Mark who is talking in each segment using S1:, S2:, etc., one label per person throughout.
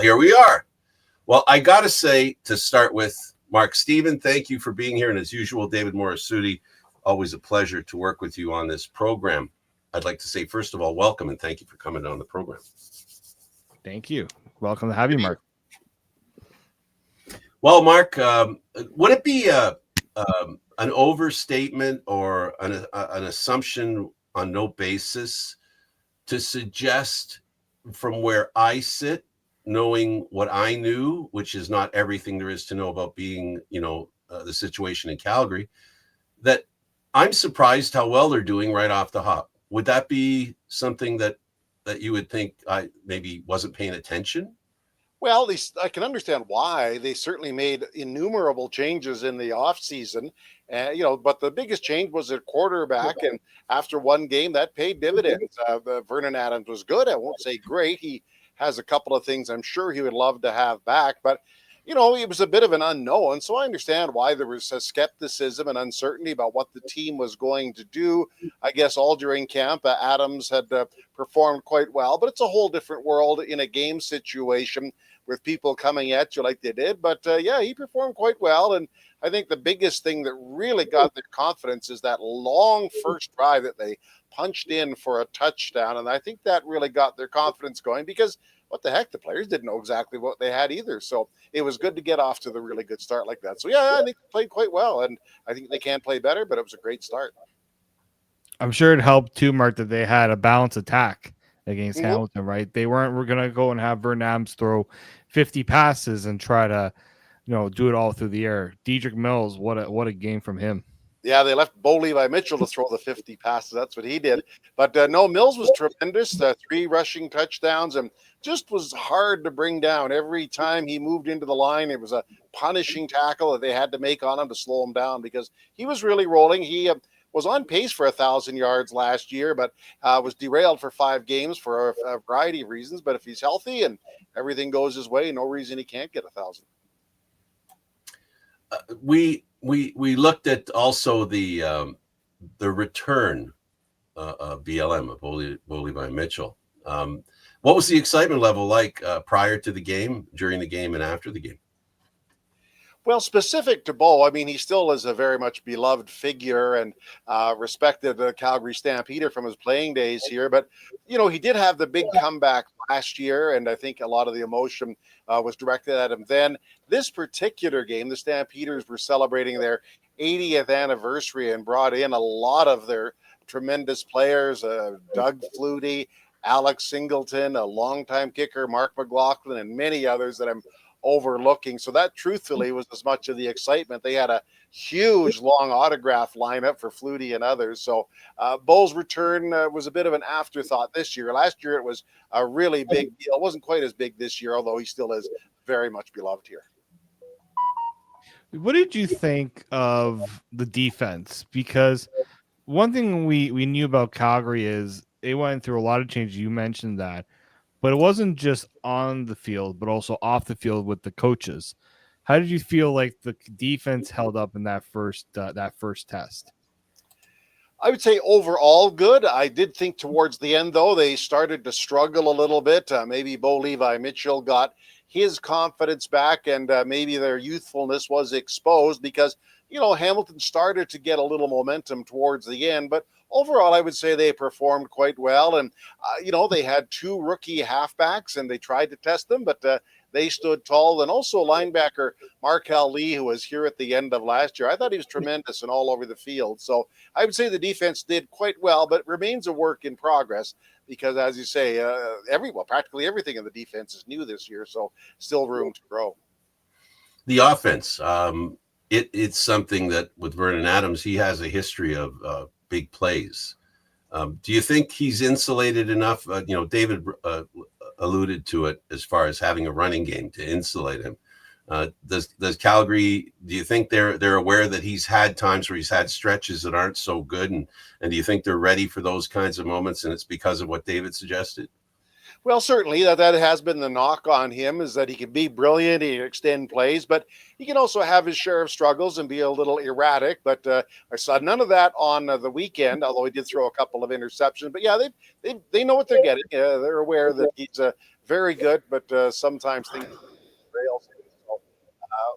S1: here we are. Well, I got to say, to start with, Mark Steven, thank you for being here. And as usual, David Morisuti, always a pleasure to work with you on this program. I'd like to say, first of all, welcome and thank you for coming on the program.
S2: Thank you. Welcome to have you, Mark.
S1: Well, Mark, would it be an overstatement or an assumption on no basis to suggest, from where I sit, knowing what I knew, which is not everything there is to know about being, the situation in Calgary, that I'm surprised how well they're doing right off the hop? Would that be something that you would think I maybe wasn't paying attention?
S3: Well, I can understand why. They certainly made innumerable changes in the offseason. But the biggest change was their quarterback. And after one game, that paid dividends. Vernon Adams was good. I won't say great. He has a couple of things I'm sure he would love to have back. But, it was a bit of an unknown. So I understand why there was a skepticism and uncertainty about what the team was going to do. I guess all during camp, Adams had performed quite well. But it's a whole different world in a game situation with people coming at you like they did. But he performed quite well. And I think the biggest thing that really got their confidence is that long first drive that they punched in for a touchdown. And I think that really got their confidence going, because what the heck, the players didn't know exactly what they had either. So it was good to get off to the really good start like that. So I think they played quite well, and I think they can play better, but it was a great start.
S2: I'm sure it helped too, Mark, that they had a balanced attack against Hamilton, right? We're going to go and have Vernon Adams throw 50 passes and try to, do it all through the air. Dedrick Mills, what a game from him.
S3: Yeah, they left Bo Levi Mitchell to throw the 50 passes. That's what he did. But no, Mills was tremendous. 3 rushing touchdowns, and just was hard to bring down. Every time he moved into the line, it was a punishing tackle that they had to make on him to slow him down, because he was really rolling. He was on pace for 1,000 yards last year, but was derailed for 5 games for a variety of reasons. But if he's healthy and everything goes his way, no reason he can't get 1,000.
S1: We looked at also the return of BLM, of Bo Levi Mitchell. What was the excitement level like prior to the game, during the game, and after the game?
S3: Well, specific to Bo, I mean, he still is a very much beloved figure and respected Calgary Stampeder from his playing days here. But, he did have the big comeback last year, and I think a lot of the emotion was directed at him then. This particular game, the Stampeders were celebrating their 80th anniversary and brought in a lot of their tremendous players, Doug Flutie, Alex Singleton, a longtime kicker, Mark McLaughlin, and many others that I'm overlooking. So that truthfully was as much of the excitement. They had a huge long autograph lineup for Flutie and others. So Bo's return was a bit of an afterthought this year. Last year it was a really big deal. It wasn't quite as big this year, although he still is very much beloved here.
S2: What did you think of the defense? Because one thing we knew about Calgary is they went through a lot of changes. You mentioned that. But it wasn't just on the field, but also off the field with the coaches. How did you feel like the defense held up in that first test?
S3: I would say overall good. I did think towards the end, though, they started to struggle a little bit. Maybe Bo Levi Mitchell got his confidence back, and maybe their youthfulness was exposed, because, Hamilton started to get a little momentum towards the end. But overall, I would say they performed quite well. And, they had 2 rookie halfbacks, and they tried to test them, but they stood tall. And also linebacker Markel Lee, who was here at the end of last year, I thought he was tremendous and all over the field. So I would say the defense did quite well, but remains a work in progress, because, as you say, practically everything in the defense is new this year. So still room to grow.
S1: The offense, it's something that with Vernon Adams, he has a history of big plays. Do you think he's insulated enough? David alluded to it as far as having a running game to insulate him. Does Calgary, do you think they're aware that he's had times where he's had stretches that aren't so good? And do you think they're ready for those kinds of moments, and it's because of what David suggested?
S3: Well, certainly that has been the knock on him, is that he can be brilliant, he can extend plays, but he can also have his share of struggles and be a little erratic. But I saw none of that on the weekend, although he did throw a couple of interceptions. But yeah, they know what they're getting. They're aware that he's a very good, but sometimes things rail. So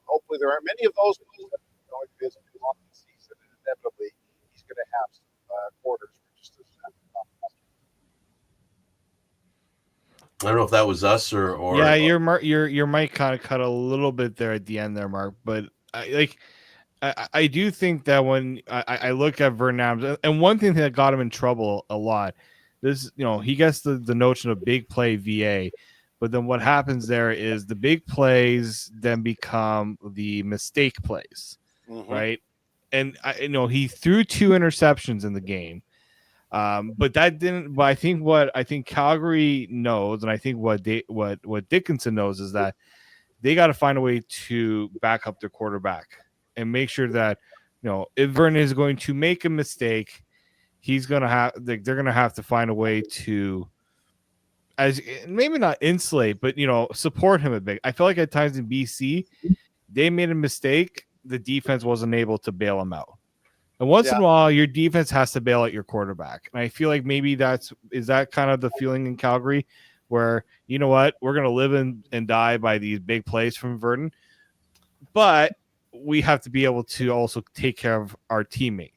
S3: hopefully there aren't many of those. It is a long season, and inevitably he's going to have some quarters where just
S1: I don't know if that was us or
S2: Yeah, your mic kind of cut a little bit there at the end there, Mark. But I do think that when I look at Vernon Adams, and one thing that got him in trouble a lot, he gets the notion of big play VA, but then what happens there is the big plays then become the mistake plays, right? And he threw 2 interceptions in the game. But that didn't. But I think Calgary knows, and I think what Dickinson knows is that they got to find a way to back up their quarterback and make sure that if Vernon is going to make a mistake, he's gonna have they're gonna have to find a way to, as maybe not insulate, but support him a bit. I feel like at times in BC they made a mistake, the defense wasn't able to bail him out. And once in a while, your defense has to bail out your quarterback. And I feel like maybe is that kind of the feeling in Calgary where, you know what, we're going to live and die by these big plays from Verdon, but we have to be able to also take care of our teammate.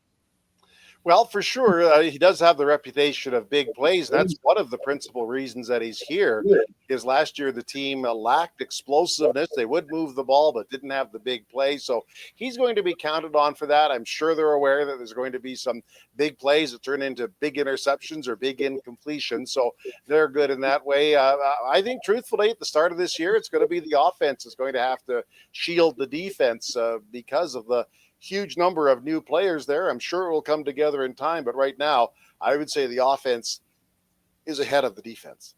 S3: Well, for sure, he does have the reputation of big plays. That's one of the principal reasons that he's here. Because last year the team lacked explosiveness. They would move the ball, but didn't have the big play. So he's going to be counted on for that. I'm sure they're aware that there's going to be some big plays that turn into big interceptions or big incompletions. So they're good in that way. I think, truthfully, at the start of this year, it's going to be the offense is going to have to shield the defense because of the huge number of new players there. I'm sure it will come together in time, but right now I would say the offense is ahead of the defense,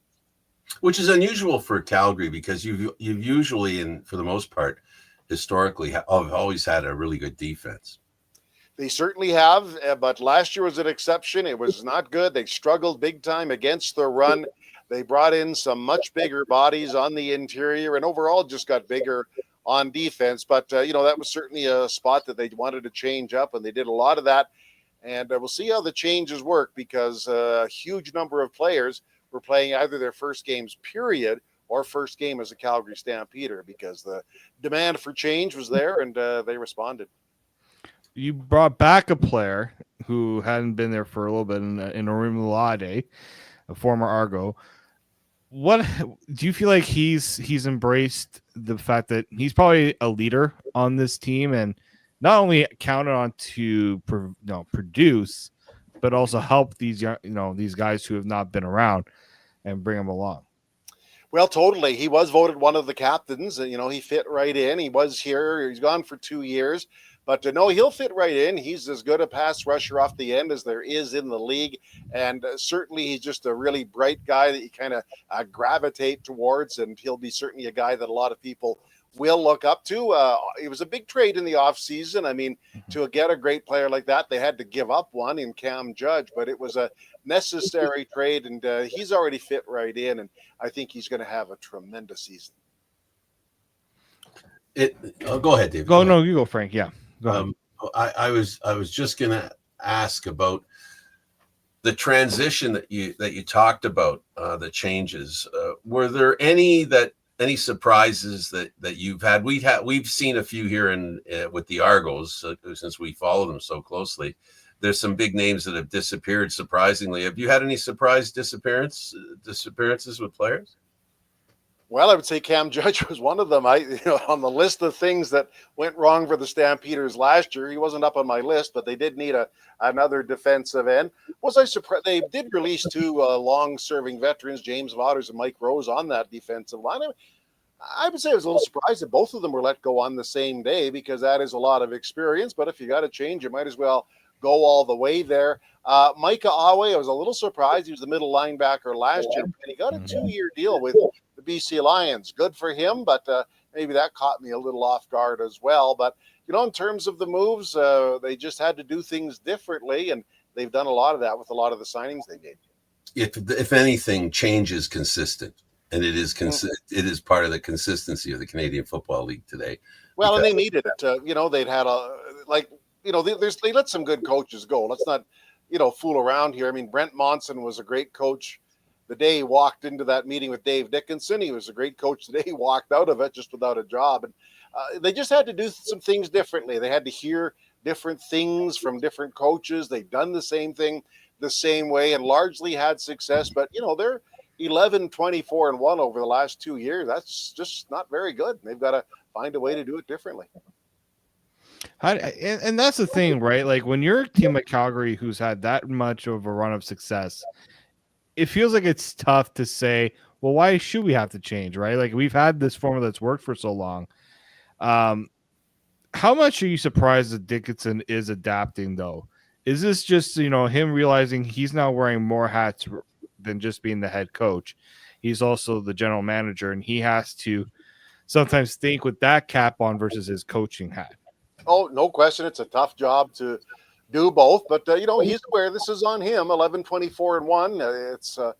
S1: which is unusual for Calgary because you've usually, and for the most part, historically, have always had a really good defense.
S3: They certainly have, but last year was an exception. It was not good. They struggled big time against the run. They brought in some much bigger bodies on the interior and overall just got bigger on defense. But, that was certainly a spot that they wanted to change up, and they did a lot of that. And we'll see how the changes work because a huge number of players were playing either their first games, period, or first game as a Calgary Stampeder because the demand for change was there and they responded.
S2: You brought back a player who hadn't been there for a little bit in Orimulade, a former Argo. What do you feel like he's embraced the fact that he's probably a leader on this team and not only counted on to produce, but also help these these guys who have not been around and bring them along?
S3: Well, totally. He was voted one of the captains, and he fit right in. He was here. He's gone for 2 years. But no, he'll fit right in. He's as good a pass rusher off the end as there is in the league. And certainly he's just a really bright guy that you kind of gravitate towards. And he'll be certainly a guy that a lot of people will look up to. It was a big trade in the offseason. I mean, to get a great player like that, they had to give up one in Cam Judge. But it was a necessary trade, and he's already fit right in. And I think he's going to have a tremendous season.
S1: Go ahead, Dave.
S2: No, you go, Frank. Yeah.
S1: I was just going to ask about the transition that you talked about, the changes. Were there any surprises that you've had? We've seen a few here with the Argos since we follow them so closely. There's some big names that have disappeared surprisingly. Have you had any surprise disappearances with players?
S3: Well, I would say Cam Judge was one of them. On the list of things that went wrong for the Stampeders last year, he wasn't up on my list, but they did need another defensive end. Was I surprised? They did release 2 long-serving veterans, James Vaughters and Mike Rose, on that defensive line. I would say I was a little surprised that both of them were let go on the same day because that is a lot of experience. But if you got to change, you might as well go all the way there. Micah Awe, I was a little surprised. He was the middle linebacker last year, and he got a 2-year deal with the BC Lions. Good for him, but maybe that caught me a little off guard as well. But, in terms of the moves, they just had to do things differently, and they've done a lot of that with a lot of the signings they made.
S1: If anything, change is consistent, and it is part of the consistency of the Canadian Football League today.
S3: Well, and they needed it. They'd had they let some good coaches go. Let's not, fool around here. I mean, Brent Monson was a great coach the day he walked into that meeting with Dave Dickinson. He was a great coach. The day he walked out of it just without a job. And they just had to do some things differently. They had to hear different things from different coaches. They've done the same thing the same way and largely had success. But, they're 11, 24, and 1 over the last 2 years. That's just not very good. They've got to find a way to do it differently.
S2: And that's the thing, right? Like when you're a team like Calgary who's had that much of a run of success, it feels like it's tough to say, well, why should we have to change, right? Like we've had this formula that's worked for so long. How much are you surprised that Dickinson is adapting, though? Is this just, him realizing he's now wearing more hats than just being the head coach? He's also the general manager, and he has to sometimes think with that cap on versus his coaching hat.
S3: Oh, no question. It's a tough job to do both, but he's aware this is on him. 11, 24, and 1. It's a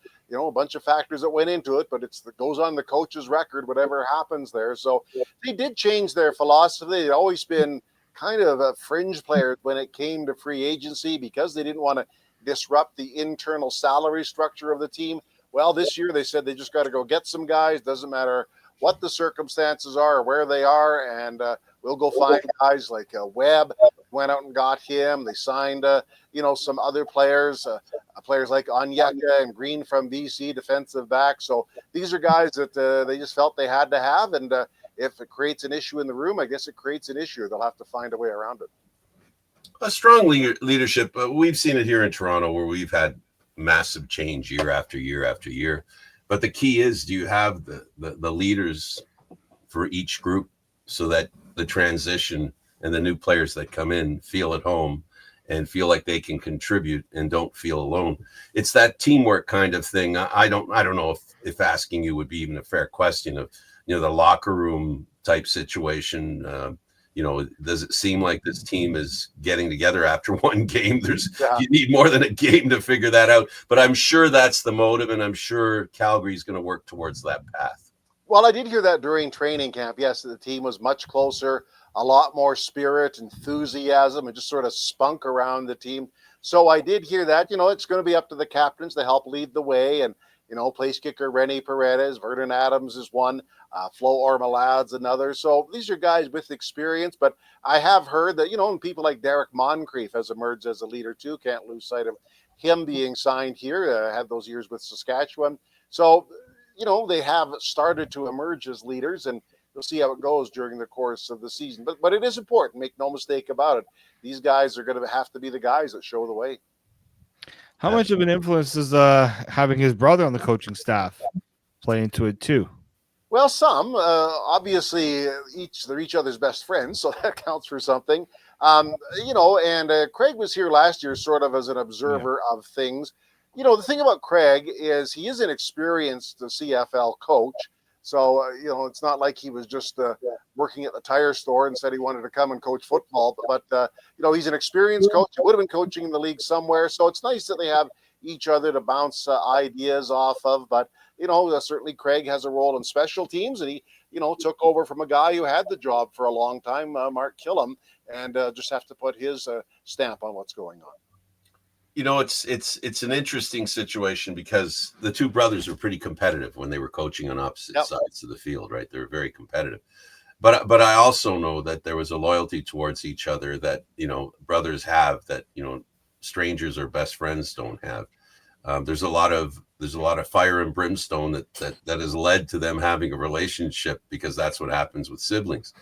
S3: bunch of factors that went into it, but it goes on the coach's record, whatever happens there. So they did change their philosophy. They'd always been kind of a fringe players when it came to free agency because they didn't want to disrupt the internal salary structure of the team. Well, this year they said they just got to go get some guys. Doesn't matter what the circumstances are or where they are, and we'll go find guys like Webb. Went out and got him. They signed, some other players, players like Onyeka and Green from BC, defensive back. So these are guys that they just felt they had to have, and if it creates an issue in the room, I guess it creates an issue. They'll have to find a way around it.
S1: A strong leadership. We've seen it here in Toronto where we've had massive change year after year after year. But the key is, do you have the leaders for each group so that the transition and the new players that come in feel at home and feel like they can contribute and don't feel alone? It's that teamwork kind of thing. I don't know if asking you would be even a fair question of, the locker room type situation. Does it seem like this team is getting together after one game? You need more than a game to figure that out. But I'm sure that's the motive, and I'm sure Calgary's going to work towards that path.
S3: Well, I did hear that during training camp. Yes, the team was much closer, a lot more spirit, enthusiasm, and just sort of spunk around the team. So I did hear that. It's going to be up to the captains to help lead the way. And, place kicker Rennie Paredes, Vernon Adams is one, Flo Ormalad's another. So these are guys with experience. But I have heard that, and people like Derek Moncrief has emerged as a leader too. Can't lose sight of him being signed here. Had those years with Saskatchewan. So, they have started to emerge as leaders, and you'll see how it goes during the course of the season. But it is important. Make no mistake about it. These guys are going to have to be the guys that show the way.
S2: How much of an influence does having his brother on the coaching staff play into it too?
S3: Well, some. Obviously, they're each other's best friends, so that counts for something. And Craig was here last year sort of as an observer of things. The thing about Craig is he is an experienced CFL coach. So, it's not like he was just working at the tire store and said he wanted to come and coach football. But he's an experienced coach. He would have been coaching in the league somewhere. So it's nice that they have each other to bounce ideas off of. But, certainly Craig has a role in special teams. And he, took over from a guy who had the job for a long time, Mark Killam, and just have to put his stamp on what's going on.
S1: It's an interesting situation because the two brothers were pretty competitive when they were coaching on opposite sides of the field, right? They were very competitive. But I also know that there was a loyalty towards each other that, brothers have that, strangers or best friends don't have. There's a lot of fire and brimstone that has led to them having a relationship because that's what happens with siblings.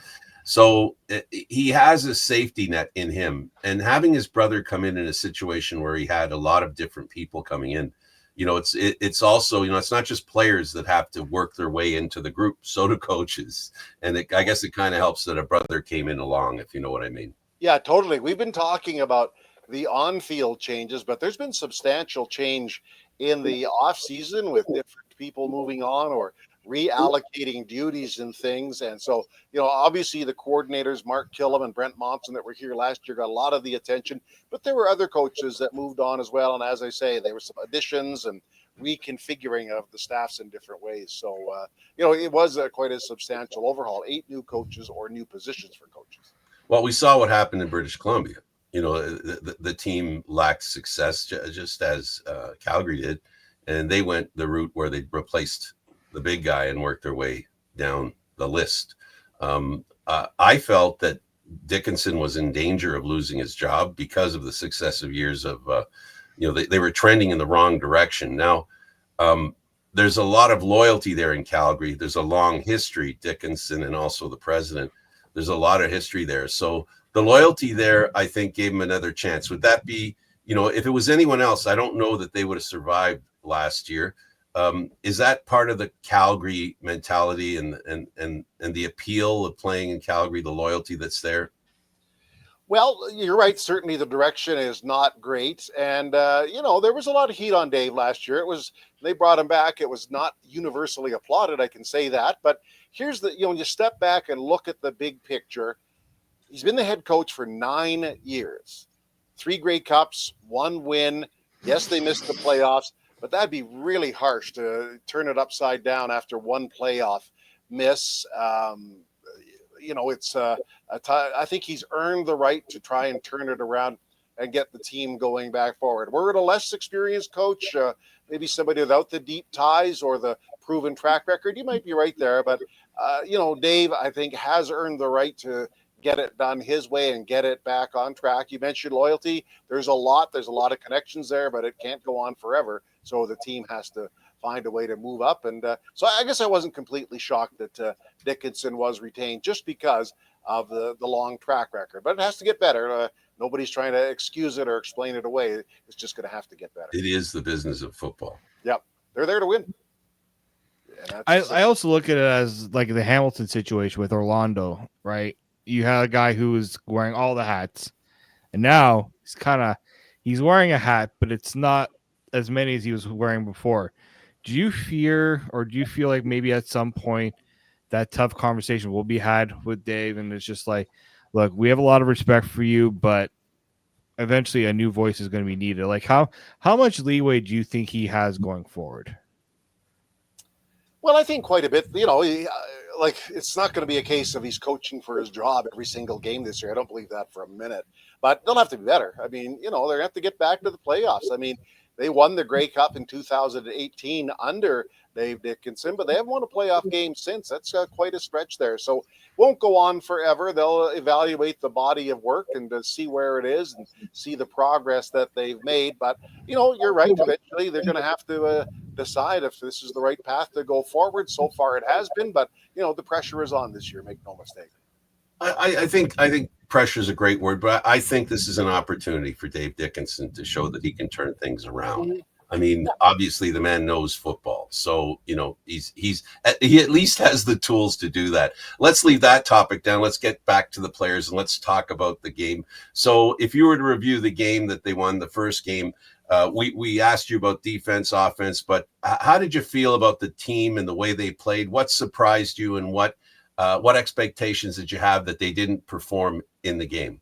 S1: So he has a safety net in him, and having his brother come in a situation where he had a lot of different people coming in, it's also, it's not just players that have to work their way into the group, so do coaches. And I guess it kind of helps that a brother came in along, if you know what I mean.
S3: Yeah, totally. We've been talking about the on-field changes, but there's been substantial change in the off season with different people moving on or reallocating duties and things. And so, obviously the coordinators, Mark Killam and Brent Monson that were here last year got a lot of the attention, but there were other coaches that moved on as well. And as I say, there were some additions and reconfiguring of the staffs in different ways. So, it was quite a substantial overhaul, 8 new coaches or new positions for coaches.
S1: Well, we saw what happened in British Columbia. The team lacked success just as Calgary did. and they went the route where they replaced the big guy and worked their way down the list. I felt that Dickinson was in danger of losing his job because of the successive years of, they were trending in the wrong direction. Now, there's a lot of loyalty there in Calgary. There's a long history, Dickinson and also the president. There's a lot of history there. So the loyalty there, I think, gave him another chance. Would that be, if it was anyone else, I don't know that they would have survived last year. Is that part of the Calgary mentality and the appeal of playing in Calgary, the loyalty that's there?
S3: Well, you're right. Certainly, the direction is not great, and there was a lot of heat on Dave last year. They brought him back. It was not universally applauded. I can say that. But here's when you step back and look at the big picture. He's been the head coach for 9 years, 3 Grey Cups, 1 win. Yes, they missed the playoffs, but that'd be really harsh to turn it upside down after 1 playoff miss. I think he's earned the right to try and turn it around and get the team going back forward. We're at a less experienced coach, maybe somebody without the deep ties or the proven track record. You might be right there, but Dave, I think, has earned the right to get it done his way and get it back on track. You mentioned loyalty. There's a lot of connections there, but it can't go on forever. So the team has to find a way to move up. And so I guess I wasn't completely shocked that Dickinson was retained just because of the long track record. But it has to get better. Nobody's trying to excuse it or explain it away. It's just going to have to get better.
S1: It is the business of football.
S3: Yep. They're there to win.
S2: I also look at it as like the Hamilton situation with Orlando, right? You had a guy who was wearing all the hats, and now he's wearing a hat, but it's not as many as he was wearing before. Do you fear, or do you feel like maybe at some point that tough conversation will be had with Dave, and it's just like, look, we have a lot of respect for you, but eventually a new voice is going to be needed. Like how much leeway do you think he has going forward?
S3: Well, I think quite a bit. It's not going to be a case of he's coaching for his job every single game this year. I don't believe that for a minute. But they'll have to be better. I mean, they're going to have to get back to the playoffs. I mean, they won the Grey Cup in 2018 under Dave Dickinson, but they haven't won a playoff game since. That's quite a stretch there. So won't go on forever. They'll evaluate the body of work and to see where it is and see the progress that they've made. But, you're right. Eventually, they're going to have to decide if this is the right path to go forward. So far, it has been. But, the pressure is on this year. Make no mistake.
S1: I think pressure is a great word, but I think this is an opportunity for Dave Dickinson to show that he can turn things around. Mm-hmm. I mean, obviously the man knows football, so he at least has the tools to do that. Let's leave that topic down. Let's get back to the players and let's talk about the game. So, if you were to review the game that they won, the first game, we asked you about defense, offense, but how did you feel about the team and the way they played? What surprised you, and what expectations did you have that they didn't perform in the game?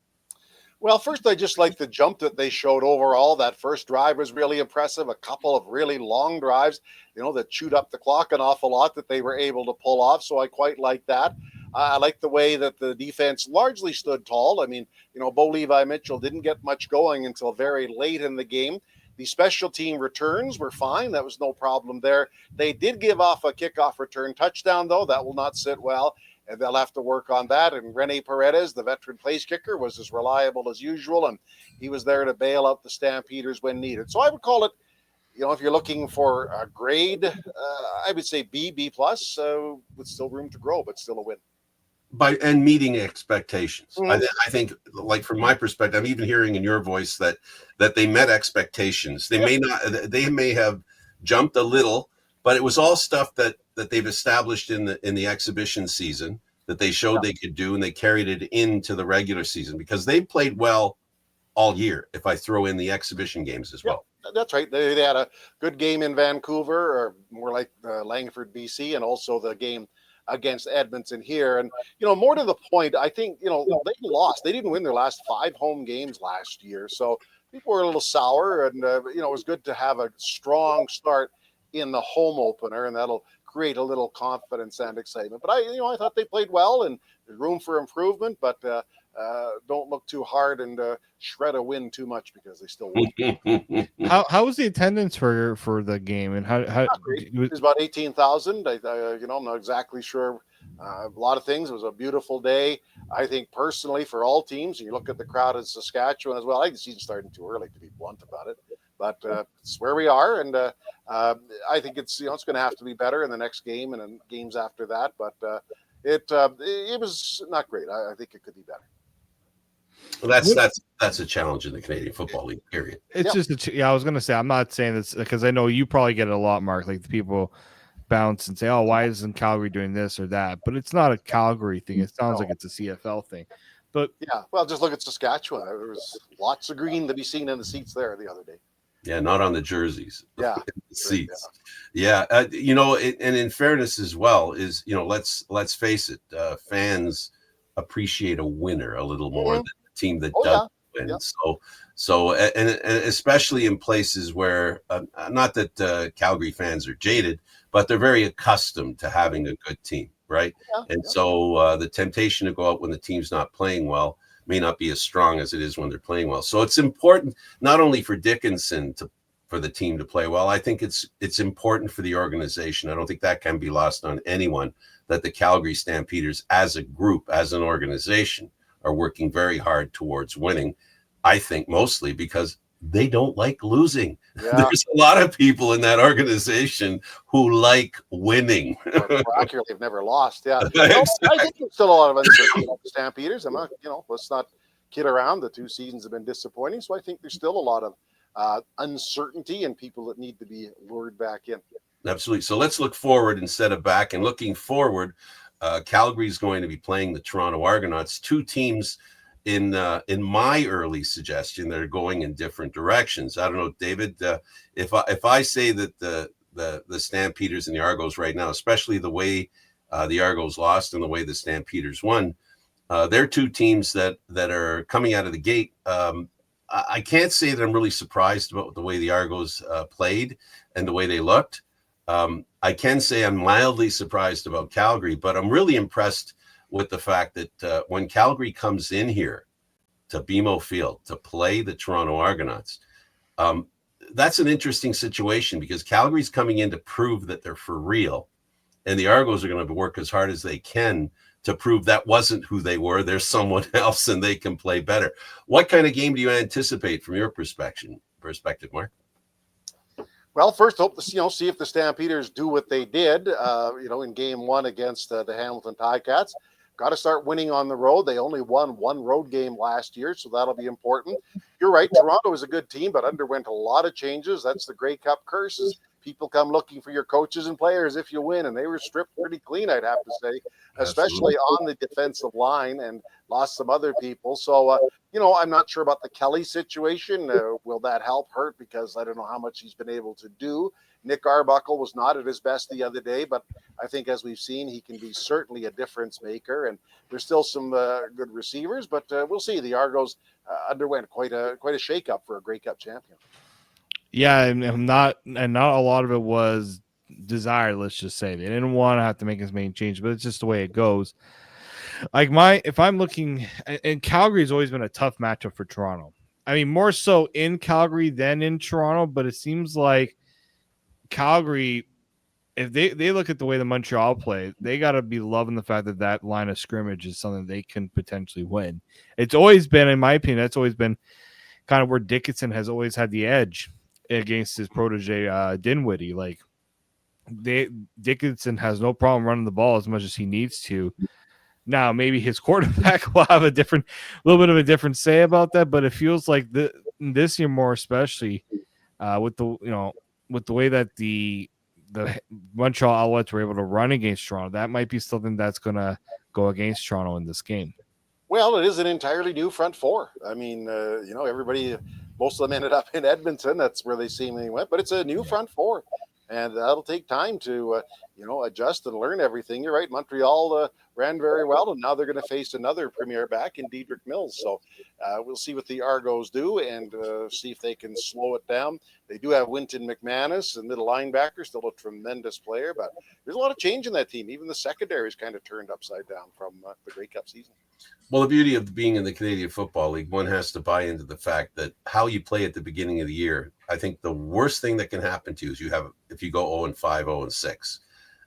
S3: Well, first, I just like the jump that they showed overall. That first drive was really impressive. A couple of really long drives, that chewed up the clock an awful lot that they were able to pull off. So I quite like that. I like the way that the defense largely stood tall. I mean, Bo Levi Mitchell didn't get much going until very late in the game. The special team returns were fine. That was no problem there. They did give off a kickoff return touchdown, though. That will not sit well, and they'll have to work on that. And Rene Paredes, the veteran place kicker, was as reliable as usual, and he was there to bail out the Stampeders when needed. So I would call it, if you're looking for a grade, I would say B plus, with still room to grow, but still a win.
S1: And meeting expectations. Mm-hmm. I think, like from my perspective, I'm even hearing in your voice that they met expectations. They may have jumped a little, but it was all stuff that they've established in the exhibition season that they showed they could do, and they carried it into the regular season because they played well all year. If I throw in the exhibition games as well.
S3: That's right. They had a good game in Vancouver, or more like Langford, BC, and also the game against Edmonton here. And, more to the point, I think, they lost. They didn't win their last 5 home games last year. So people were a little sour, and, it was good to have a strong start in the home opener, and that'll create a little confidence and excitement. But I thought they played well, and there's room for improvement. But don't look too hard and shred a win too much because they still won.
S2: How was the attendance for the game, and how
S3: Not great. It was about 18,000. I'm not exactly sure. A lot of things. It was a beautiful day. I think personally for all teams, and you look at the crowd in Saskatchewan as well. I think the season's starting too early to be blunt about it, but it's where we are, and I think it's it's going to have to be better in the next game and in games after that. But it was not great. I think it could be better.
S1: Well, that's a challenge in the Canadian Football League. Period.
S2: It's just I was gonna say, I'm not saying this because I know you probably get it a lot, Mark. Like the people bounce and say, "Oh, why isn't Calgary doing this or that?" But it's not a Calgary thing. It sounds like it's a CFL thing. But
S3: yeah, well, just look at Saskatchewan. There was lots of green to be seen in the seats there the other day.
S1: Yeah, not on the jerseys.
S3: Yeah,
S1: the seats. Yeah, and in fairness as well is let's face it, fans appreciate a winner a little more than the team that does win. Yeah. So and especially in places where not that Calgary fans are jaded, but they're very accustomed to having a good team, right? So the temptation to go out when the team's not playing well may not be as strong as it is when they're playing well. So it's important not only for Dickinson for the team to play well. I think it's important for the organization. I don't think that can be lost on anyone, that the Calgary Stampeders as a group, as an organization, are working very hard towards winning. I think mostly because they don't like losing. Yeah. There's a lot of people in that organization who like winning.
S3: Accurately, they've never lost. Yeah, exactly. I think there's still a lot of uncertainty about the Stampeders. I'm not, let's not kid around. The 2 seasons have been disappointing, so I think there's still a lot of uncertainty and people that need to be lured back in.
S1: Absolutely. So let's look forward instead of back. And looking forward, Calgary is going to be playing the Toronto Argonauts, 2 teams in my early suggestion that are going in different directions. I don't know, David, if I say that the Stampeders and the Argos right now, especially the way the Argos lost and the way the Stampeders won, they're 2 teams that are coming out of the gate. I can't say that I'm really surprised about the way the Argos played and the way they looked. I can say I'm mildly surprised about Calgary, but I'm really impressed with the fact that when Calgary comes in here to BMO Field to play the Toronto Argonauts, that's an interesting situation because Calgary's coming in to prove that they're for real, and the Argos are going to work as hard as they can to prove that wasn't who they were. They're someone else and they can play better. What kind of game do you anticipate from your perspective, Mark?
S3: Well, first, hope to see if the Stampeders do what they did, in Game 1 against the Hamilton Ticats. Got to start winning on the road. They only won 1 road game last year, so that'll be important. You're right. Toronto is a good team, but underwent a lot of changes. That's the Grey Cup curse. People come looking for your coaches and players if you win, and they were stripped pretty clean, I'd have to say, especially on the defensive line, and lost some other people. So, I'm not sure about the Kelly situation. Will that help hurt? Because I don't know how much he's been able to do. Nick Arbuckle was not at his best the other day, but I think as we've seen, he can be certainly a difference maker. And there's still some good receivers, but we'll see. The Argos underwent quite a shakeup for a Grey Cup champion.
S2: Yeah, and not a lot of it was desired. Let's just say they didn't want to have to make as many changes, but it's just the way it goes. Like if I'm looking, and Calgary's always been a tough matchup for Toronto. I mean, more so in Calgary than in Toronto, but it seems like Calgary, if they look at the way the Montreal play, they got to be loving the fact that line of scrimmage is something they can potentially win. It's always been, in my opinion, that's always been kind of where Dickinson has always had the edge against his protege Dinwiddie. Like Dickinson has no problem running the ball as much as he needs to. Now maybe his quarterback will have a little bit of a different say about that, but it feels like this year more especially with the way that the Montreal Alouettes were able to run against Toronto, that might be something that's going to go against Toronto in this game.
S3: Well, it is an entirely new front 4. I mean, everybody, most of them ended up in Edmonton. That's where they seemingly went, but it's a new front 4, and that'll take time to, adjust and learn everything. You're right. Montreal ran very well, and now they're going to face another premier back in Dedrick Mills. So we'll see what the Argos do and see if they can slow it down. They do have Winton McManus, a middle linebacker, still a tremendous player, but there's a lot of change in that team. Even the secondary is kind of turned upside down from the Grey Cup season.
S1: Well, the beauty of being in the Canadian Football League, one has to buy into the fact that how you play at the beginning of the year. I think the worst thing that can happen to you is if you go 0-5, 0-6.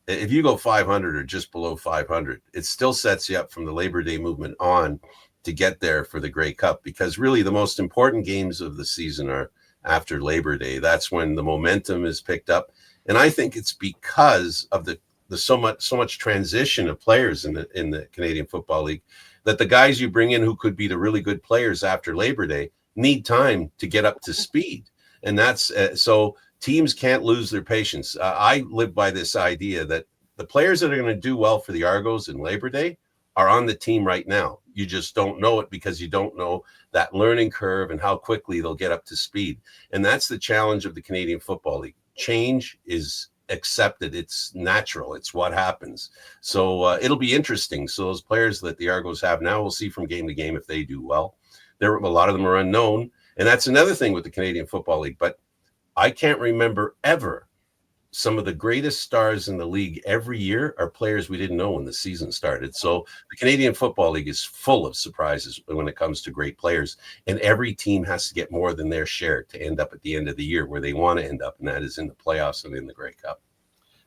S1: If you go 500 or just below 500, it still sets you up from the Labor Day movement on to get there for the Grey Cup, because really the most important games of the season are after Labor Day. That's when the momentum is picked up. And I think it's because of the so much transition of players in the Canadian Football League, that the guys you bring in who could be the really good players after Labor Day need time to get up to speed. And that's so teams can't lose their patience. I live by this idea that the players that are going to do well for the Argos in Labor Day are on the team right now. You just don't know it because you don't know that learning curve and how quickly they'll get up to speed. And that's the challenge of the Canadian Football League. Change is accepted. It's natural. It's what happens. So it'll be interesting. So those players that the Argos have now, we'll see from game to game if they do well. A lot of them are unknown. And that's another thing with the Canadian Football League. But I can't remember ever some of the greatest stars in the league every year are players we didn't know when the season started. So the Canadian Football League is full of surprises when it comes to great players. And every team has to get more than their share to end up at the end of the year where they want to end up, and that is in the playoffs and in the Grey Cup.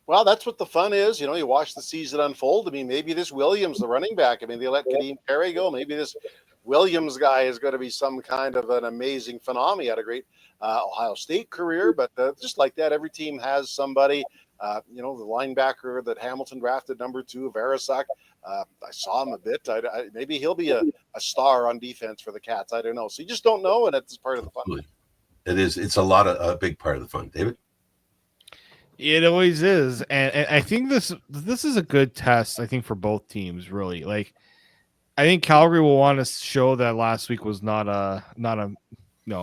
S3: Well, that's what the fun is. You watch the season unfold. I mean, maybe this Williams, the running back, I mean, they let Kadeem Carey go. Maybe this Williams guy is going to be some kind of an amazing phenomenon. He had a great Ohio State career, but just like that, every team has somebody. The linebacker that Hamilton drafted, number 2, Verisak. I saw him a bit. Maybe he'll be a star on defense for the Cats. I don't know. So you just don't know, and it's part of the fun.
S1: It is. It's a big part of the fun, David.
S2: It always is, and I think this is a good test. I think for both teams, really. Like, I think Calgary will want to show that last week was not a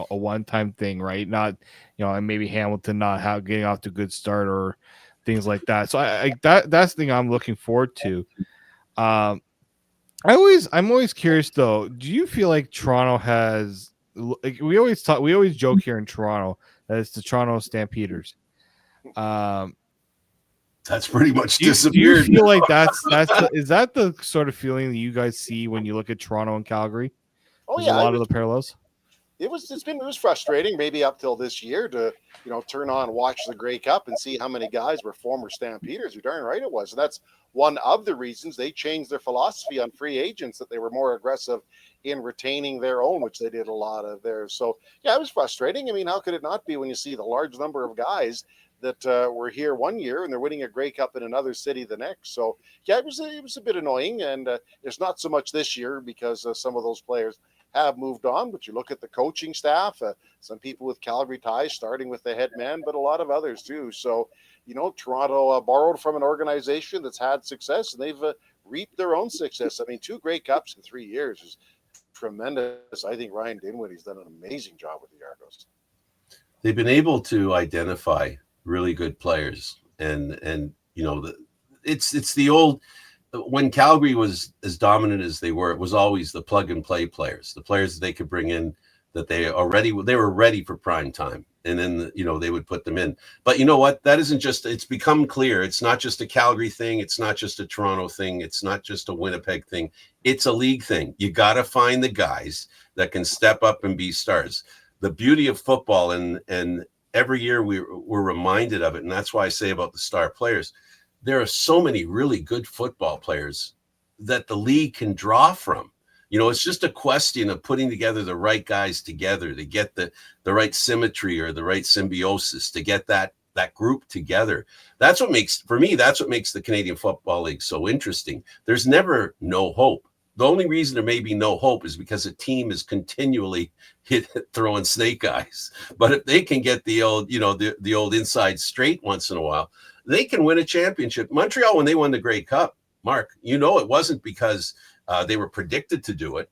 S2: one-time thing, right? Not and maybe Hamilton not getting off to a good start or things like that. So that's the thing I'm looking forward to. I'm always curious though. Do you feel like Toronto has? Like, we always joke here in Toronto that it's the Toronto Stampeders.
S1: That's pretty much disappeared.
S2: Do you feel like is that the sort of feeling that you guys see when you look at Toronto and Calgary?
S3: Oh,
S2: There's a lot of the parallels.
S3: It was frustrating maybe up till this year to turn on, watch the Grey Cup and see how many guys were former Stampeders. You're darn right it was. And that's one of the reasons they changed their philosophy on free agents, that they were more aggressive in retaining their own, which they did a lot of theirs. So yeah, it was frustrating. I mean, how could it not be when you see the large number of guys that were here one year and they're winning a Grey Cup in another city the next? So yeah, it was a bit annoying, and it's not so much this year because some of those players have moved on. But you look at the coaching staff, some people with Calgary ties, starting with the head man, but a lot of others too. So Toronto borrowed from an organization that's had success, and they've reaped their own success. I mean, 2 Grey Cups in 3 years is tremendous. I think Ryan Dinwiddie's done an amazing job with the Argos.
S1: They've been able to identify really good players, and it's the old, when Calgary was as dominant as they were, it was always the plug and play players, the players that they could bring in that they were ready for prime time, and then they would put them in. But you know what? That isn't just. It's become clear. It's not just a Calgary thing. It's not just a Toronto thing. It's not just a Winnipeg thing. It's a league thing. You got to find the guys that can step up and be stars. The beauty of football, and every year we're reminded of it, and that's why I say about the star players. There are so many really good football players that the league can draw from. It's just a question of putting together the right guys together to get the right symmetry or the right symbiosis, to get that group together. That's what makes the Canadian Football League so interesting. There's never no hope. The only reason there may be no hope is because a team is continually throwing snake eyes. But if they can get the old, the old inside straight once in a while, they can win a championship. Montreal, when they won the Grey Cup, Mark, it wasn't because they were predicted to do it.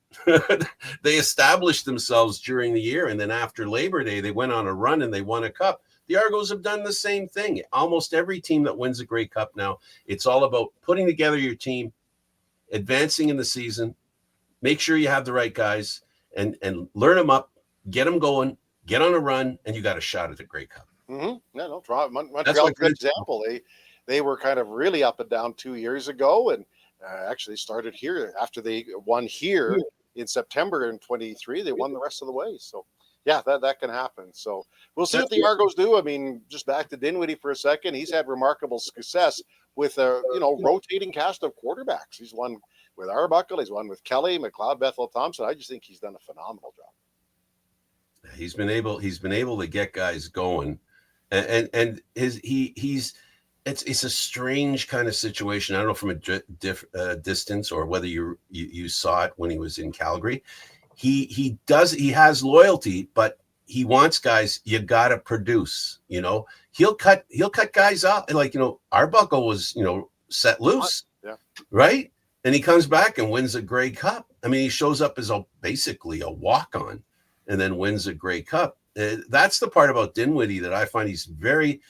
S1: They established themselves during the year, and then after Labor Day, they went on a run and they won a cup. The Argos have done the same thing. Almost every team that wins a Grey Cup now, it's all about putting together your team, advancing in the season, make sure you have the right guys, and learn them up, get them going, get on a run, and you got a shot at the Grey Cup.
S3: Mm-hmm. Yeah, Montreal's a good example. They were kind of really up and down 2 years ago, and actually started here after they won here in September in 23. They won the rest of the way. So, yeah, that can happen. So we'll see what the Argos do. I mean, just back to Dinwiddie for a second. He's had remarkable success with a rotating cast of quarterbacks. He's won with Arbuckle. He's won with Kelly, McLeod, Bethel, Thompson. I just think he's done a phenomenal job.
S1: He's been able to get guys going, and he's it's a strange kind of situation. I don't know from a distance or whether you saw it when he was in Calgary. He has loyalty, but he wants guys. You got to produce. He'll cut guys out. Like Arbuckle was set loose,
S3: yeah,
S1: right, and he comes back and wins a Grey Cup. I mean, he shows up as basically a walk-on, and then wins a Grey Cup. That's the part about Dinwiddie that I find he's very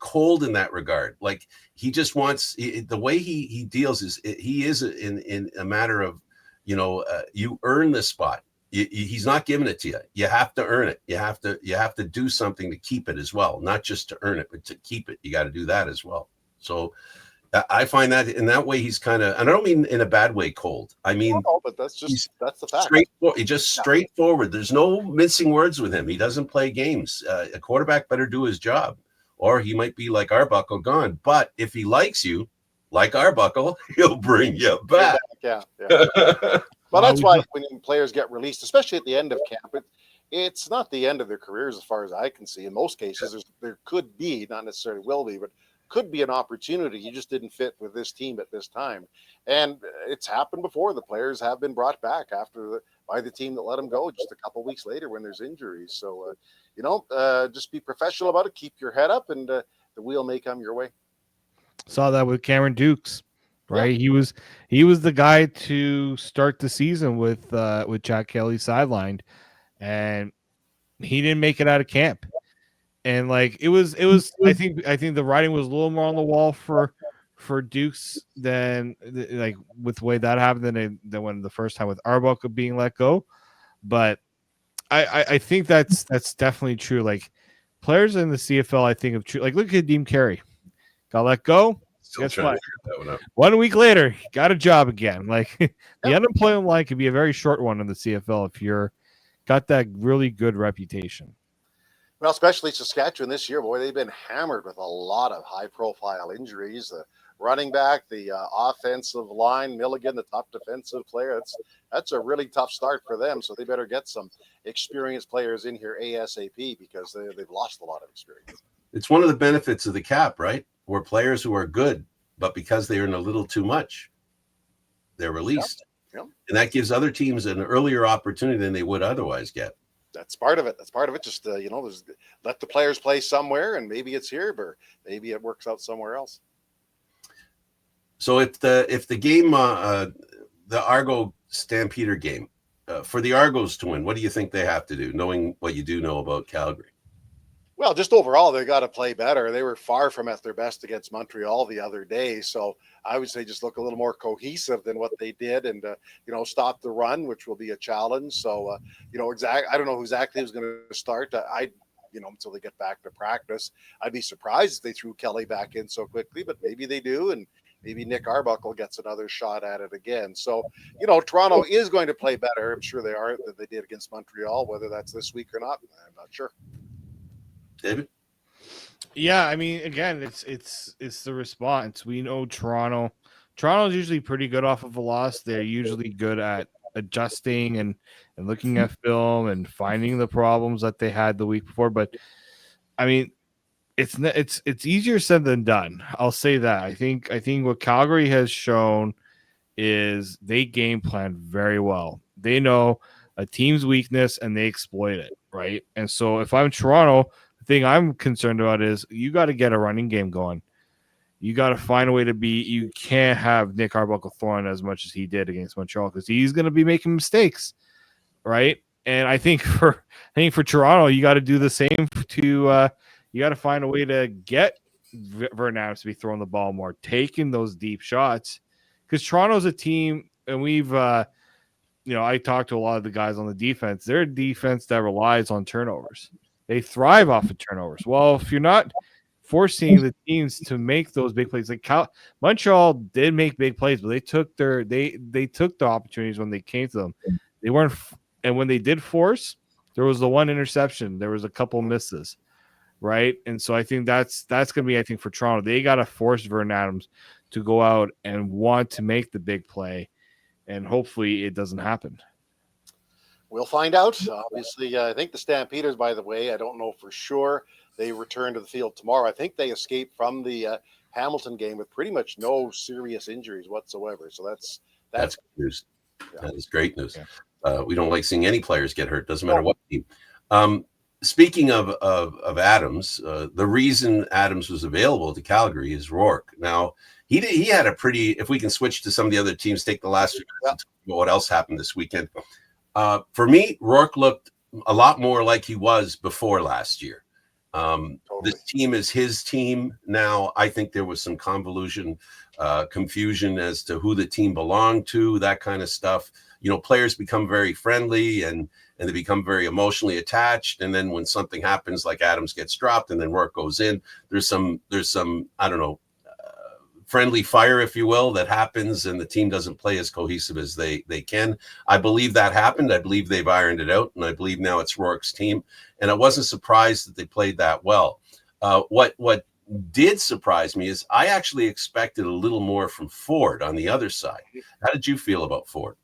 S1: cold in that regard. Like he just wants the way he deals is he is in a matter of you earn this spot. He's not giving it to you. You have to earn it. You have to do something to keep it as well, not just to earn it, but to keep it. You got to do that as well. So I find that in that way he's kind of, and I don't mean in a bad way cold. I mean,
S3: but that's the fact.
S1: Straightforward. There's no mincing words with him. He doesn't play games. A quarterback better do his job, or he might be like Arbuckle, gone. But if he likes you, like Arbuckle, he'll bring you back.
S3: Yeah. But that's why when players get released, especially at the end of camp, it's not the end of their careers as far as I can see. In most cases, there could be, not necessarily will be, but could be an opportunity. You just didn't fit with this team at this time. And it's happened before. The players have been brought back by the team that let them go just a couple of weeks later when there's injuries. So, just be professional about it. Keep your head up, and the wheel may come your way.
S2: Saw that with Cameron Dukes, right? Yeah. He was the guy to start the season with Jack Kelly sidelined, and he didn't make it out of camp. And like it was I think the writing was a little more on the wall for Dukes than like with the way that happened than when the first time with Arbuckle being let go. But I think that's definitely true. Like players in the CFL, I think of true. Like look at Deem Carey, got let go. Guess what? 1 week later, got a job again. Like the unemployment line could be a very short one in the CFL if you're got that really good reputation.
S3: Well, especially Saskatchewan this year, boy, they've been hammered with a lot of high-profile injuries. The running back, the offensive line, Milligan, the top defensive player. That's a really tough start for them. So they better get some experienced players in here ASAP because they've lost a lot of experience.
S1: It's one of the benefits of the cap, right? Where players who are good, but because they earn a little too much, they're released.
S3: Yeah.
S1: And that gives other teams an earlier opportunity than they would otherwise get.
S3: That's part of it. Just let the players play somewhere, and maybe it's here, but maybe it works out somewhere else.
S1: So if the game, the Argo Stampeder game, for the Argos to win, what do you think they have to do, knowing what you do know about Calgary?
S3: Well, just overall, they got to play better. They were far from at their best against Montreal the other day. So I would say just look a little more cohesive than what they did and, stop the run, which will be a challenge. So, I don't know exactly who's going to start. Until they get back to practice. I'd be surprised if they threw Kelly back in so quickly, but maybe they do. And maybe Nick Arbuckle gets another shot at it again. So, Toronto is going to play better. I'm sure they are than they did against Montreal. Whether that's this week or not, I'm not sure.
S1: David?
S2: Yeah, I mean, again, it's the response. We know Toronto's usually pretty good off of a loss. They're usually good at adjusting and looking at film and finding the problems that they had the week before. But I mean, it's easier said than done. I'll say that. I think what Calgary has shown is they game plan very well. They know a team's weakness and they exploit it, right? And so if I'm Toronto, thing I'm concerned about is you got to get a running game going. You got to find a way you can't have Nick Arbuckle throwing as much as he did against Montreal because he's going to be making mistakes, right? And I think for Toronto, you got to do the same you got to find a way to get Vernon Adams to be throwing the ball more, taking those deep shots because Toronto's a team, and we've I talked to a lot of the guys on the defense. They're a defense that relies on turnovers. They thrive off of turnovers. Well, if you're not forcing the teams to make those big plays. Like Montreal did make big plays, but they took the opportunities when they came to them. They weren't, and when they did force, there was the one interception. There was a couple misses, right? And so I think that's going to be, I think, for Toronto, they got to force Vernon Adams to go out and want to make the big play, and hopefully it doesn't happen.
S3: We'll find out. Obviously, I think the Stampeders, by the way, I don't know for sure. They return to the field tomorrow. I think they escaped from the Hamilton game with pretty much no serious injuries whatsoever. So that's
S1: good news.
S3: Yeah.
S1: That is great news.
S2: Yeah.
S1: We don't like seeing any players get hurt. Doesn't matter what team. Speaking of Adams, the reason Adams was available to Calgary is Rourke. Now, he had a pretty, if we can switch to some of the other teams, take the last few minutes to talk about what else happened this weekend. For me, Rourke looked a lot more like he was before last year. Totally. This team is his team now. I think there was some confusion as to who the team belonged to, that kind of stuff. You know, players become very friendly and they become very emotionally attached. And then when something happens, like Adams gets dropped and then Rourke goes in, there's some I don't know, friendly fire, if you will, that happens, and the team doesn't play as cohesive as they can. I believe that happened. I believe they've ironed it out, and I believe now it's Rourke's team. And I wasn't surprised that they played that well. What did surprise me is I actually expected a little more from Ford on the other side. How did you feel about Ford?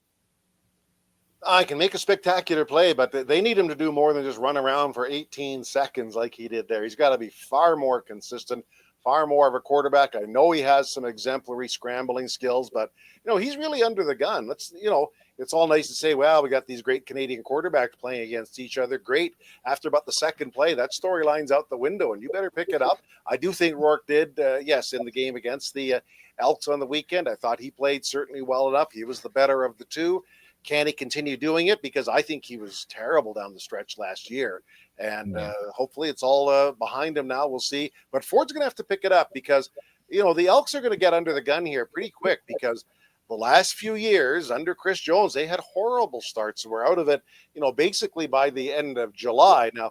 S3: I can make a spectacular play, but they need him to do more than just run around for 18 seconds like he did there. He's got to be far more consistent, far more of a quarterback. I know he has some exemplary scrambling skills, but he's really under the gun. It's all nice to say, well, we got these great Canadian quarterbacks playing against each other. Great. After about the second play, that storyline's out the window, and you better pick it up. I do think Rourke did, yes, in the game against the Elks on the weekend. I thought he played certainly well enough. He was the better of the two. Can he continue doing it? Because I think he was terrible down the stretch last year. And hopefully it's all behind him now. We'll see. But Ford's going to have to pick it up because, the Elks are going to get under the gun here pretty quick because the last few years under Chris Jones, they had horrible starts. We're out of it, basically by the end of July. Now,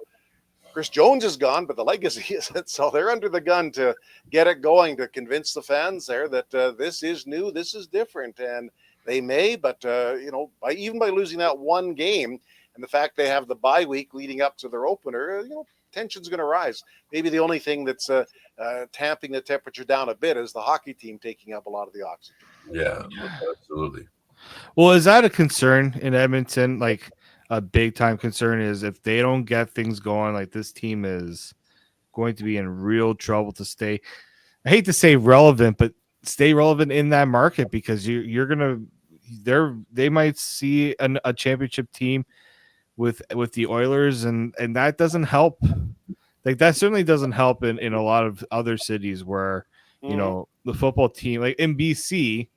S3: Chris Jones is gone, but the legacy isn't. So they're under the gun to get it going, to convince the fans there that this is new, this is different. And they may, but, by losing that one game and the fact they have the bye week leading up to their opener, tension's going to rise. Maybe the only thing that's tamping the temperature down a bit is the hockey team taking up a lot of the oxygen.
S1: Yeah, absolutely.
S2: Well, is that a concern in Edmonton? Like a big time concern is if they don't get things going, like this team is going to be in real trouble to stay. I hate to say relevant, but stay relevant in that market because they might see a championship team with the Oilers and that doesn't help. Like that certainly doesn't help in a lot of other cities where the football team, like in BC,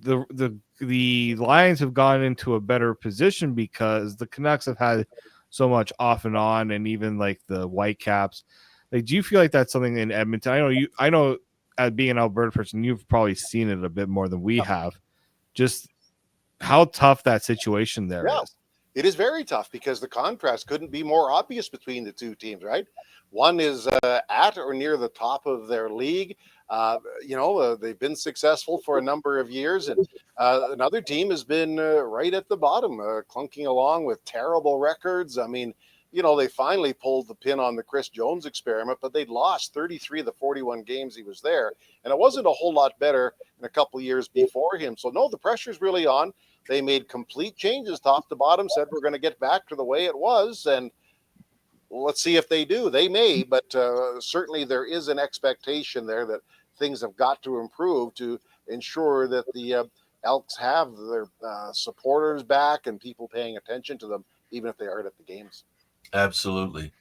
S2: the Lions have gone into a better position because the Canucks have had so much off and on, and even like the Whitecaps. Like, do you feel like that's something in Edmonton? I know as being an Alberta person, you've probably seen it a bit more than we have. Just how tough that situation there is.
S3: It is very tough because the contrast couldn't be more obvious between the two teams, right? One is at or near the top of their league. They've been successful for a number of years, and another team has been right at the bottom, clunking along with terrible records. I mean, they finally pulled the pin on the Chris Jones experiment, but they'd lost 33 of the 41 games he was there. And it wasn't a whole lot better in a couple of years before him. So, no, the pressure's really on. They made complete changes top to bottom, said we're going to get back to the way it was. And let's see if they do. They may, but certainly there is an expectation there that things have got to improve to ensure that the Elks have their supporters back and people paying attention to them, even if they aren't at the games.
S1: Absolutely.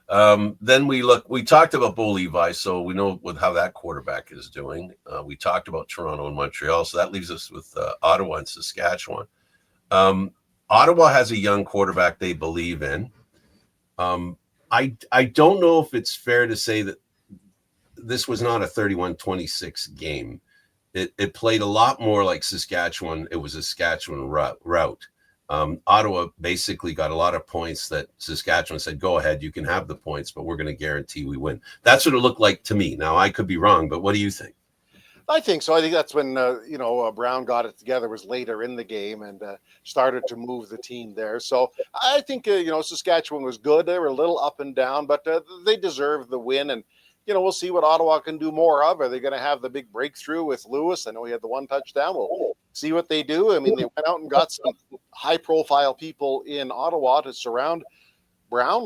S1: Then we talked about Bo Levi, so we know how that quarterback is doing. We talked about Toronto and Montreal, so that leaves us with Ottawa and Saskatchewan. Ottawa has a young quarterback they believe in. I don't know if it's fair to say that this was not a 31-26 game. It played a lot more like Saskatchewan. It was a Saskatchewan route. Ottawa basically got a lot of points that Saskatchewan said, go ahead, you can have the points, but we're going to guarantee we win. That's what it looked like to me. Now, I could be wrong, but what do you think?
S3: I think so. I think that's when Brown got it together, was later in the game, and started to move the team there. So I think Saskatchewan was good. They were a little up and down, but they deserved the win. And we'll see what Ottawa can do more of. Are they going to have the big breakthrough with Lewis? I know he had the one touchdown. We'll see what they do. I mean, they went out and got some high-profile people in Ottawa to surround Brown.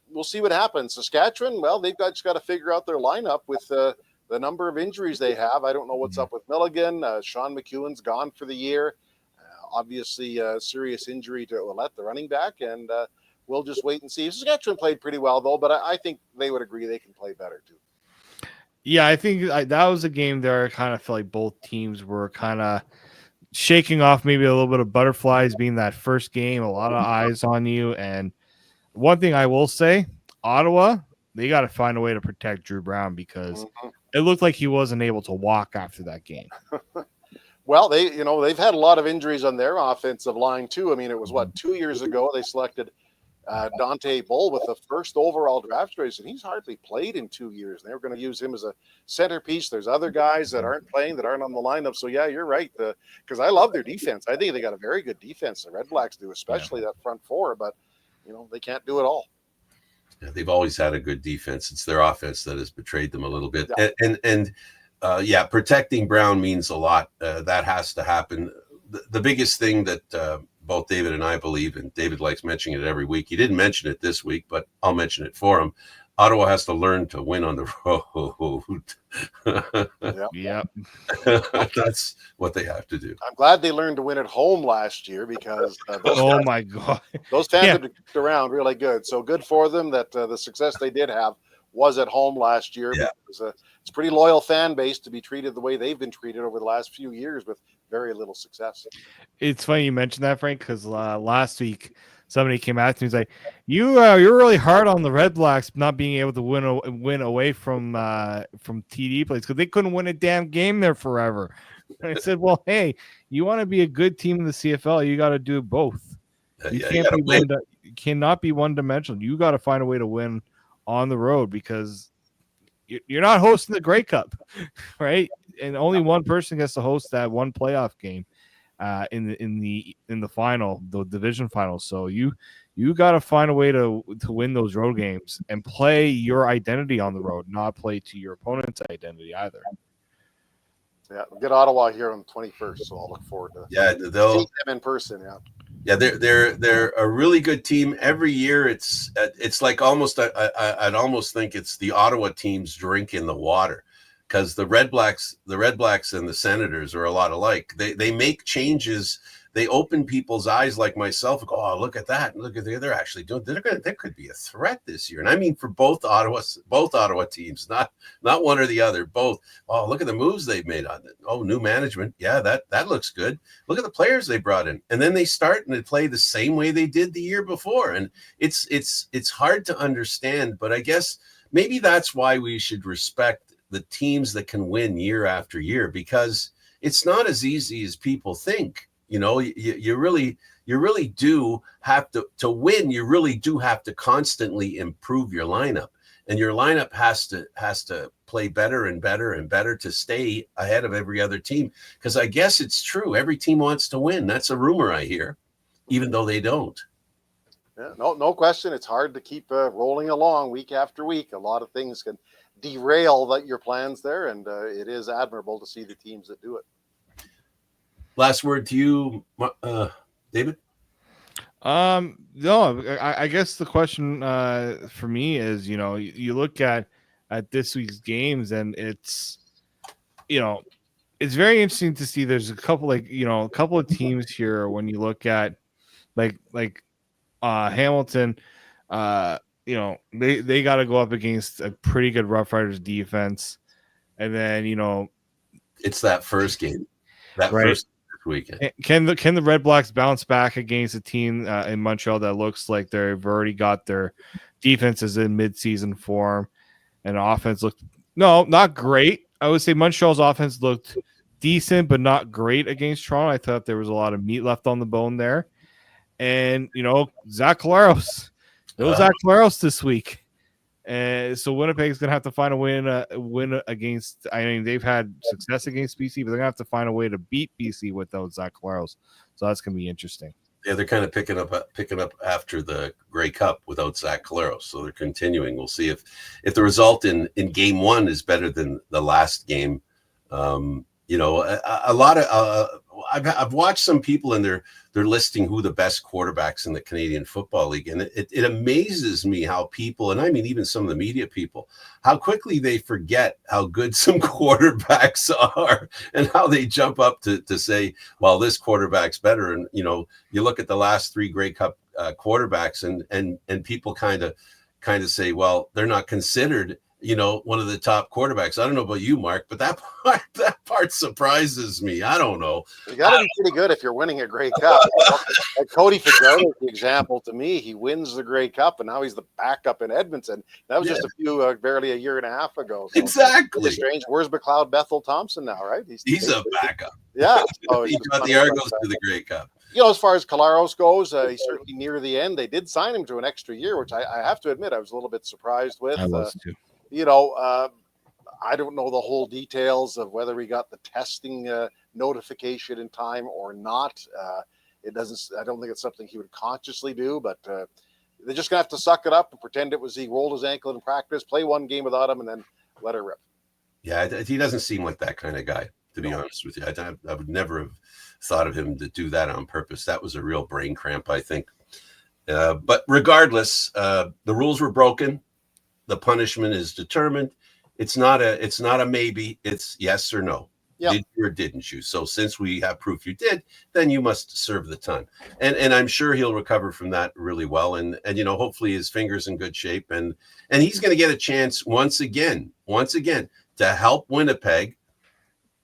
S3: We'll see what happens. Saskatchewan, well, they've just got to figure out their lineup with the number of injuries they have. I don't know what's up with Milligan. Sean McEwen's gone for the year. Obviously, a serious injury to Ouellette, the running back, and we'll just wait and see. Saskatchewan played pretty well, though, but I think they would agree they can play better, too.
S2: Yeah, I think that was a game there. I kind of felt like both teams were kind of shaking off maybe a little bit of butterflies, being that first game, a lot of eyes on you. And one thing I will say, Ottawa, they got to find a way to protect Drew Brown, because it looked like he wasn't able to walk after that game.
S3: Well, they've had a lot of injuries on their offensive line too. I mean, it was 2 years ago they selected Dante Bull with the first overall draft choice, and he's hardly played in 2 years. They were going to use him as a centerpiece. There's other guys that aren't playing, that aren't on the lineup. So yeah, you're right. Because I love their defense. I think they got a very good defense. The Red Blacks do, especially that front four. But they can't do it all.
S1: Yeah, they've always had a good defense. It's their offense that has betrayed them a little bit. Yeah. Protecting Brown means a lot. That has to happen. The biggest thing that both David and I believe, and David likes mentioning it every week. He didn't mention it this week, but I'll mention it for him. Ottawa has to learn to win on the road.
S2: Yep.
S1: That's what they have to do.
S3: I'm glad they learned to win at home last year, because
S2: my God,
S3: those fans have kicked around really good. So good for them that the success they did have was at home last year.
S1: Yeah.
S3: It's a pretty loyal fan base to be treated the way they've been treated over the last few years with very little success.
S2: It's funny you mentioned that, Frank, because last week somebody came out to me and was like, you're really hard on the Red Blacks not being able to win away from TD plays, because they couldn't win a damn game there forever. And I said, well, hey, you want to be a good team in the CFL, you got to do both. You cannot be one-dimensional. You got to find a way to win on the road, because you're not hosting the Grey Cup, right? And only one person gets to host that one playoff game in the final, the division final. So you got to find a way to win those road games and play your identity on the road, not play to your opponent's identity either.
S3: Yeah, we'll get Ottawa here on the 21st, so I'll look forward to
S1: they'll
S3: seeing them in person.
S1: Yeah, they're a really good team. Every year, it's like almost I'd almost think it's the Ottawa teams drinking the water, because the Red Blacks and the Senators are a lot alike. They make changes. They open people's eyes, like myself. Go, oh, look at that! Look at they're actually doing. There could be a threat this year, and I mean for both Ottawa teams, not one or the other. Both. Oh, look at the moves they've made on it. Oh, new management. Yeah, that looks good. Look at the players they brought in, and then they start and they play the same way they did the year before, and it's hard to understand. But I guess maybe that's why we should respect the teams that can win year after year, because it's not as easy as people think. You really do have to win. You really do have to constantly improve your lineup, and your lineup has to play better and better and better to stay ahead of every other team. Because I guess it's true. Every team wants to win. That's a rumor I hear, even though they don't.
S3: Yeah, no question. It's hard to keep rolling along week after week. A lot of things can derail your plans there, and it is admirable to see the teams that do it.
S1: Last word to you, David?
S2: No, I guess the question for me is, you look at this week's games, and it's very interesting to see. There's a couple of teams here when you look at like Hamilton, they got to go up against a pretty good Rough Riders defense, and then
S1: it's that first game, first weekend.
S2: Can the Red Blacks bounce back against a team in Montreal that looks like they've already got their defenses in mid-season form, and offense looked not great. I would say Montreal's offense looked decent, but not great against Toronto. I thought there was a lot of meat left on the bone there. and Zach Collaros. No Zach Collaros this week. So Winnipeg's gonna have to find a win against. I mean, they've had success against BC, but they're gonna have to find a way to beat BC without Zach Collaros. So that's gonna be interesting.
S1: Yeah, they're kind of picking up after the Grey Cup without Zach Collaros, so they're continuing. We'll see if the result in game one is better than the last game. A lot of I've watched some people and they're listing who the best quarterbacks in the Canadian Football League, and it amazes me how people, and I mean even some of the media people, how quickly they forget how good some quarterbacks are and how they jump up to say, well, this quarterback's better. And you look at the last three Grey Cup quarterbacks and people kind of say, well, they're not considered one of the top quarterbacks. I don't know about you, Mark, but that part surprises me. I don't know.
S3: You got to be pretty good if you're winning a Grey Cup. Like Cody Fajardo is the example to me. He wins the Grey Cup, and now he's the backup in Edmonton. That was just barely a year and a half ago. So
S1: exactly.
S3: It's strange. Where's McLeod Bethel Thompson now, right?
S1: He's a backup.
S3: Yeah.
S1: He got the Argos to the Grey Cup.
S3: As far as Collaros goes, he's certainly near the end. They did sign him to an extra year, which I have to admit I was a little bit surprised with.
S2: I was too.
S3: I don't know the whole details of whether we got the testing notification in time or not. I don't think it's something he would consciously do, but they're just gonna have to suck it up and pretend it was he rolled his ankle in practice, play one game without him, and then let her rip.
S1: Yeah, he doesn't seem like that kind of guy, to be honest with you. I would never have thought of him to do that on purpose. That was a real brain cramp, I think. But regardless, the rules were broken. The punishment is determined. It's not a maybe. It's yes or no. Yep. Did you or didn't you? So since we have proof you did, then you must serve the time. And I'm sure he'll recover from that really well. And hopefully his finger's in good shape. And he's going to get a chance once again to help Winnipeg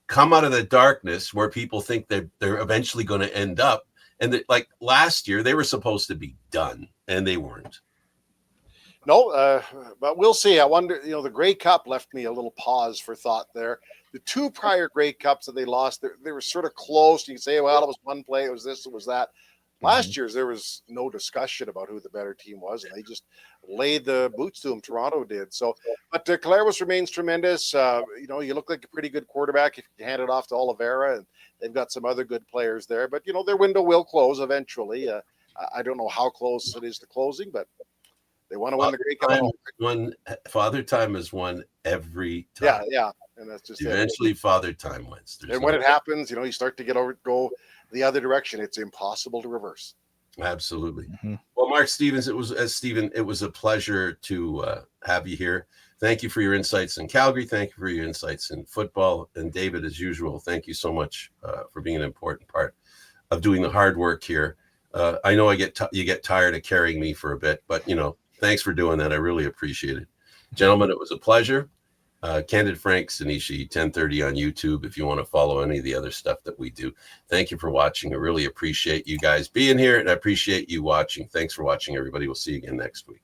S1: come out of the darkness where people think that they're eventually going to end up. And like last year, they were supposed to be done, and they weren't.
S3: No, but we'll see. I wonder, the Grey Cup left me a little pause for thought there. The two prior Grey Cups that they lost, they were sort of close. You can say, well, it was one play, it was this, it was that. Last year's, there was no discussion about who the better team was, and they just laid the boots to them. Toronto did. So, but Collaros remains tremendous. You look like a pretty good quarterback if you hand it off to Oliveira, and they've got some other good players there. But, their window will close eventually. I don't know how close it is to closing, but they want to win the Grey Cup.
S1: Father Time has won every time.
S3: Yeah. And that's just
S1: eventually Father Time wins.
S3: And when it happens, you start to go the other direction. It's impossible to reverse.
S1: Absolutely. Mm-hmm. Well, Mark Stevens, it was a pleasure to have you here. Thank you for your insights in Calgary. Thank you for your insights in football. And David, as usual, thank you so much for being an important part of doing the hard work here. I know you get tired of carrying me for a bit, but thanks for doing that. I really appreciate it. Gentlemen, it was a pleasure. Candid Frank Sanishi, 10:30 on YouTube if you want to follow any of the other stuff that we do. Thank you for watching. I really appreciate you guys being here, and I appreciate you watching. Thanks for watching, everybody. We'll see you again next week.